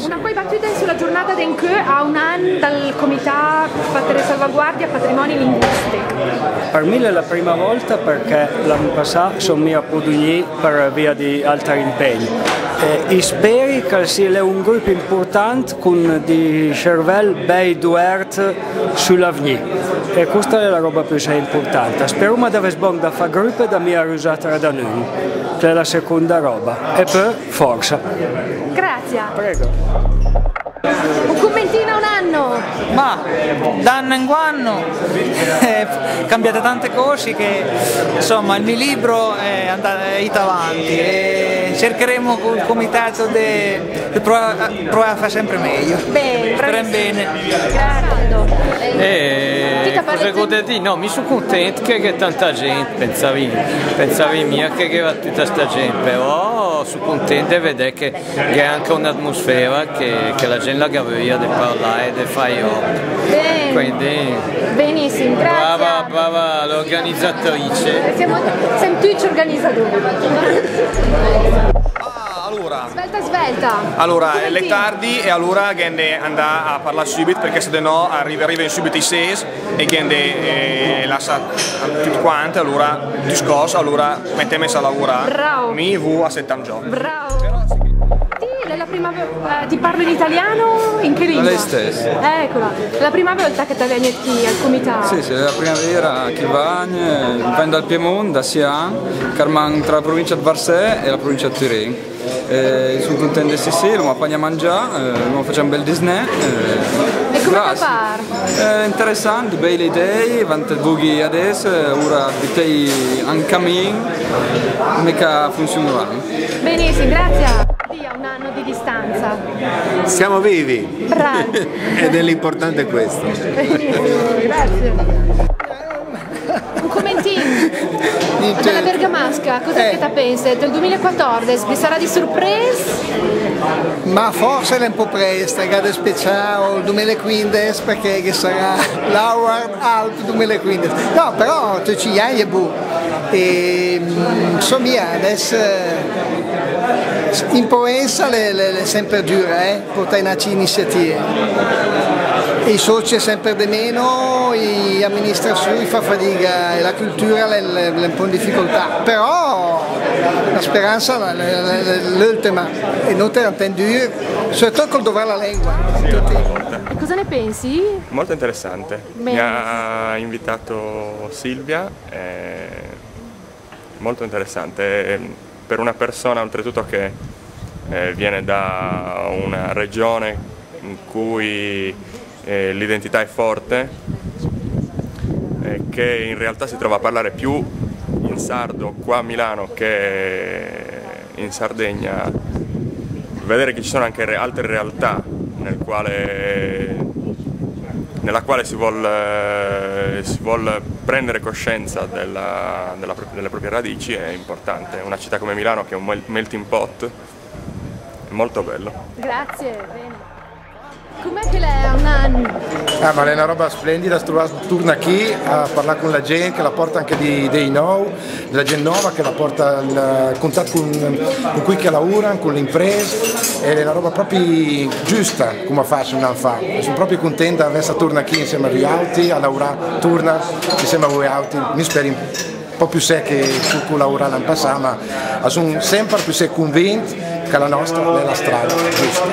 Una poi battuta sulla giornata d'enqueu a un anno dal Comitato per la salvaguardia patrimoni linguistici. Per me è la prima volta perché l'anno passato sono mi approdugli per via di altri impegni. E spero che sia un gruppo importante con di cervelli ben duert sull'avenir. E questa è la roba più importante. Spero che deve essere da fare gruppo da mia risata da noi, che è la seconda roba. E poi forza. Grazie. Prego. Un commentino a un anno. Ma d'anno in anno cambiate tante cose che insomma il mio libro è andato avanti e cercheremo con il comitato di provare a fare sempre meglio. Bene, bene. Cosa vuol dire? No, mi sono contento che tanta gente pensavi mia che va tutta questa gente, però sono contento di vedere che c'è anche un'atmosfera che la gente la gavia di parlare e di fare bene. Quindi Benissimo, grazie. Brava l'organizzatrice. Siamo tutti organizzatori. Svelta. Allora, è tardi e allora Gende andrà a parlare subito perché se no arriva subito i SES e Gende lascia tutto quanto, allora discorso, allora mettiamo a lavorare. Bravo. Mi vu a 70 giorni. Bravo. È la prima volta ti parlo in italiano? In che lingua? Lei stessa. Eccola, è la prima volta che ti vieni qui al comitato? Sì, è la primavera che vengo dal Piemonte, da Sian, Carman tra la provincia di Varsè e la provincia di Turin. Sono contento di essere qui, mi appagno a mangiare, facciamo un bel Disney. E come ti pare? Interessante, belle idee, vanno bughi adesso, ora abitei un cammin, mica funzionerà. Benissimo, grazie. A un anno di distanza. Siamo vivi. Bravi. Ed è l'importante questo. Benissimo, grazie. Un commentino della Bergamasca, cosa che ti pensi? Del 2014 vi sarà di sorpresa? Ma forse è un po' presto, è speciale il 2015 perché sarà l'Howard Alp 2015. No, però tu ci hai e bu. E insomma adesso in Provenza è sempre dura, portare in iniziative. I soci è sempre di meno, le amministrazioni fa fatica e la cultura è un po' in difficoltà, però la speranza è l'ultima e non te la dura, soprattutto col dovere la lingua. E cosa ne pensi? Molto interessante. Bene. Mi ha invitato Silvia, molto interessante per una persona oltretutto che viene da una regione in cui l'identità è forte, che in realtà si trova a parlare più in sardo qua a Milano che in Sardegna, vedere che ci sono anche altre realtà nella quale si vuol prendere coscienza delle proprie radici è importante. Una città come Milano che è un melting pot, è molto bello. Grazie, bene. Com'è che lei ha un anno? Ma è una roba splendida, torna qui a parlare con la gente, che la porta anche dei nou, della gente nuova, che la porta in contatto con cui che lavorano, con le imprese, è una roba proprio giusta come faccio un anno fa. Sono proprio contenta di essere tornare qui insieme a voi altri, a lavorare, torna insieme a voi altri, mi spero un po' più sé che con lavorare l'anno passato, ma sono sempre più sé convinto che la nostra è la strada giusta.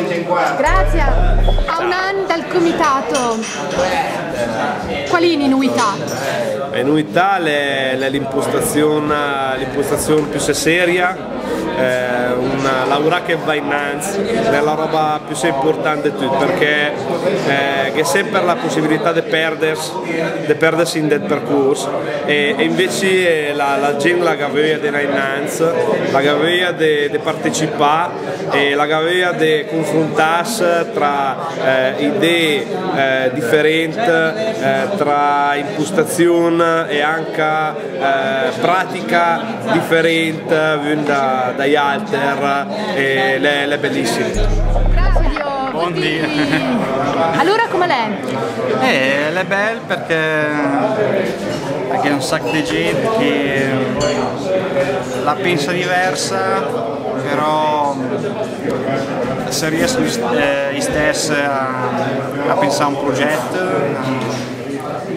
Grazie. A un anno dal comitato, quali novità? Le novità è l'impostazione più seria, una Laura che va innanzi, è la roba più importante di tutto, perché c'è sempre la possibilità di perdersi in del percorso e invece la gente la gavea di innanzi, la gavea di partecipare e la gavea di confrontarsi tra idee differenti, tra impostazione e anche pratica differente dagli altri, e è bellissimo. Grazie. Buondì. Allora come lei? È bella perché un sacco di gente che la pensa diversa, però se riesco gli stessi a pensare a un progetto,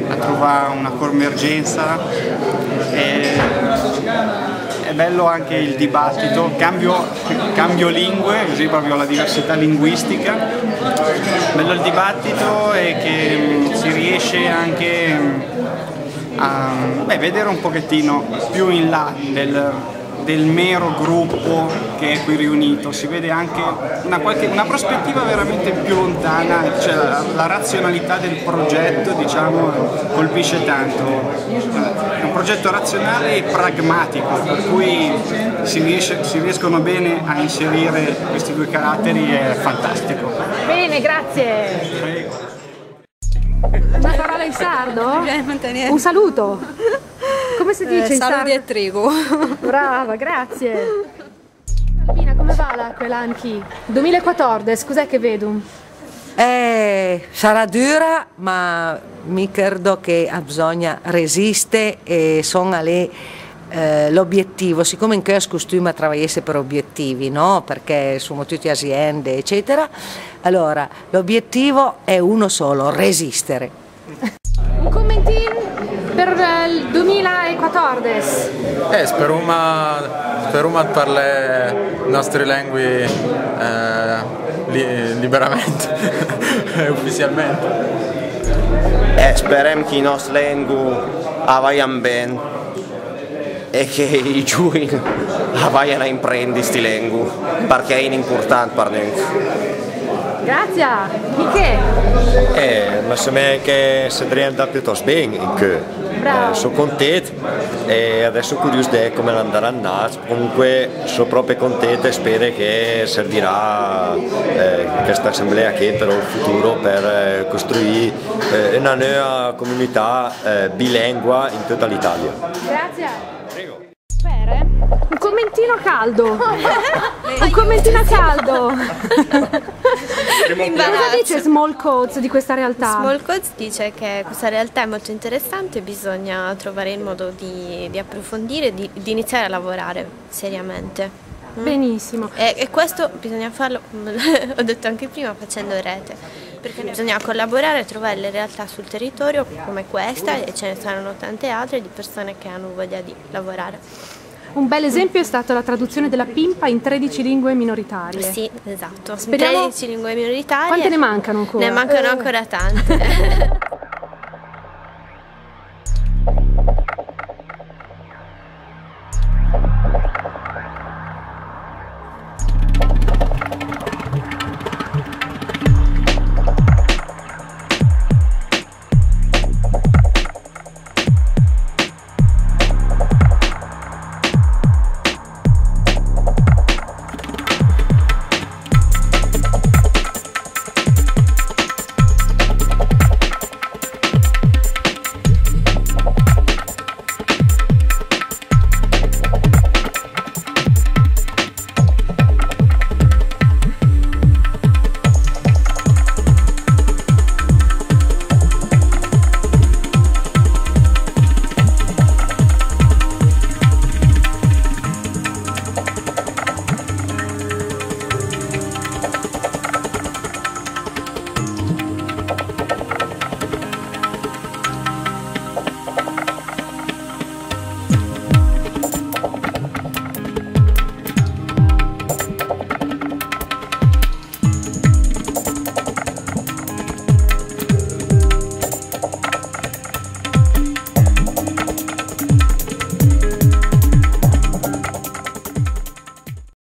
a trovare una convergenza. È bello anche il dibattito, cambio lingue, così proprio la diversità linguistica. Bello il dibattito e che si riesce anche a vedere un pochettino più in là del mero gruppo che è qui riunito, si vede anche una prospettiva veramente più lontana, cioè la razionalità del progetto, diciamo, colpisce tanto. È un progetto razionale e pragmatico, per cui si riescono bene a inserire questi due caratteri, è fantastico. Bene, grazie. Prego. Una parola in sardo? Un saluto. Come si dice in sardo? Saluti e trigo. Brava, grazie. Albina, come va l'acqua l'Anchi? 2014, cos'è che vedo? Sarà dura, ma mi credo che bisogna resistere e sono lì l'obiettivo, siccome in questo costume lavorare per obiettivi, no? Perché siamo tutte aziende, eccetera, allora l'obiettivo è uno solo, resistere. Un commentino per il 2014? Speriamo di parlare le nostre lingue liberamente e ufficialmente. Speriamo che i nostri lingue vadano bene e che i giovani vadano a imprendere queste lingue, perché è importante per noi. Grazie. Michele? Ma sembra che si andrà piuttosto bene in che. Sono contento e adesso curioso di come andrà a andare. Comunque sono proprio contento e spero che servirà questa assemblea qui per il futuro per costruire una nuova comunità bilingue in tutta l'Italia. Grazie. Un commentino caldo. Un commentino caldo. Cosa dice Small Codes di questa realtà? Small Codes dice che questa realtà è molto interessante, bisogna trovare il modo di approfondire, di iniziare a lavorare seriamente. Benissimo. E questo bisogna farlo, ho detto anche prima, facendo rete, perché bisogna collaborare, trovare le realtà sul territorio come questa, e ce ne saranno tante altre di persone che hanno voglia di lavorare. Un bel esempio è stata la traduzione della Pimpa in 13 lingue minoritarie. Sì, esatto. Speriamo... 13 lingue minoritarie. Quante ne mancano ancora? Ne mancano ancora tante.